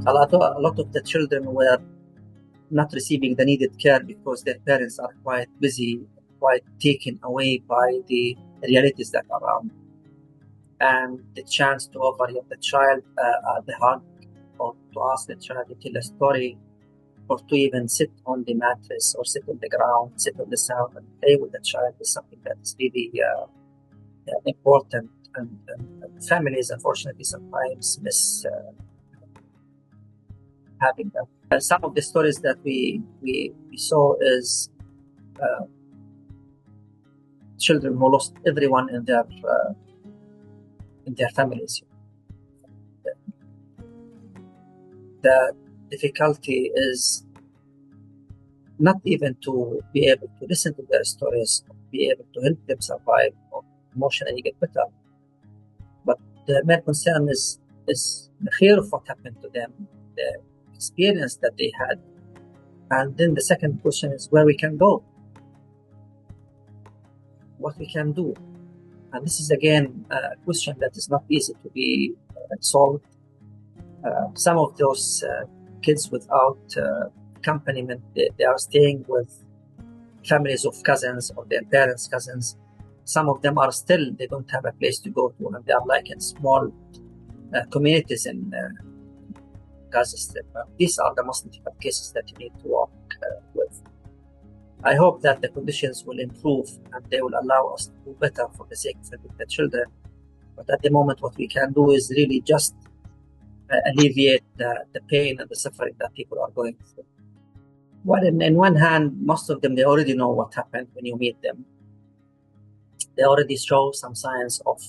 a lot of the children were not receiving the needed care because their parents are quite busy, quite taken away by the realities that are around. And the chance to offer the child the hug, or to ask the child to tell a story, or to even sit on the mattress or sit on the ground, sit on the sound and play with the child is something that is really important. And families, unfortunately, sometimes miss having that. Some of the stories that we saw is children who lost everyone in their families. The difficulty is not even to be able to listen to their stories, be able to help them survive or emotionally get better. But the main concern is the fear of what happened to them, the experience that they had. And then the second question is where we can go, what we can do. And this is again a question that is not easy to be solved. Some of those kids without accompaniment, they are staying with families of cousins or their parents' cousins. Some of them are still, they don't have a place to go to, and they are like in small communities in Gaza Strip. These are the most difficult cases that you need to work with. I hope that the conditions will improve and they will allow us to do better for the sake of the children. But at the moment, what we can do is really just alleviate the pain and the suffering that people are going through. Well, in one hand, most of them, they already know what happened when you meet them. They already show some signs of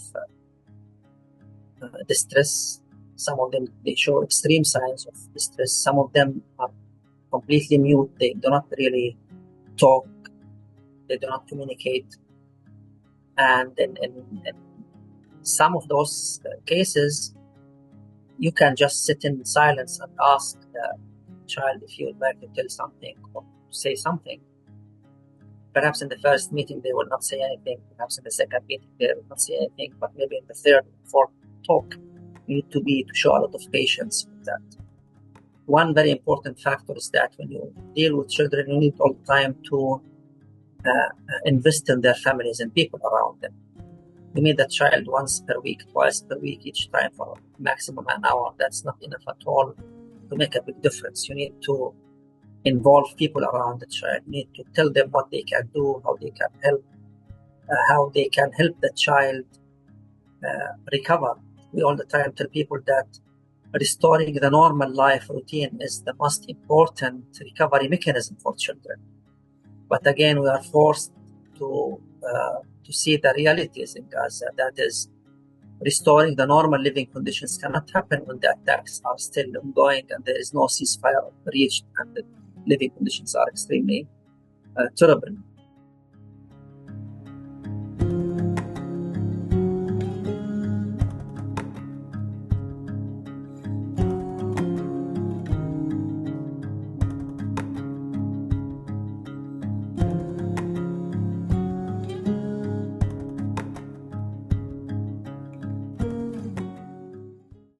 distress. Some of them, they show extreme signs of distress. Some of them are completely mute. They do not really talk. They do not communicate. And in some of those cases, you can just sit in silence and ask the child if you would like to tell something or say something. Perhaps in the first meeting, they will not say anything. Perhaps in the second meeting, they will not say anything. But maybe in the third, fourth talk, you need to show a lot of patience with that. One very important factor is that when you deal with children, you need all the time to invest in their families and people around them. You meet that child once per week, twice per week, each time for maximum an hour. That's not enough at all to make a big difference. You need to involve people around the child. You need to tell them what they can do, how they can help, how they can help the child recover. We all the time tell people that restoring the normal life routine is the most important recovery mechanism for children. But again, we are forced to see the realities in Gaza. That is, restoring the normal living conditions cannot happen when the attacks are still ongoing and there is no ceasefire reached and the living conditions are extremely terrible.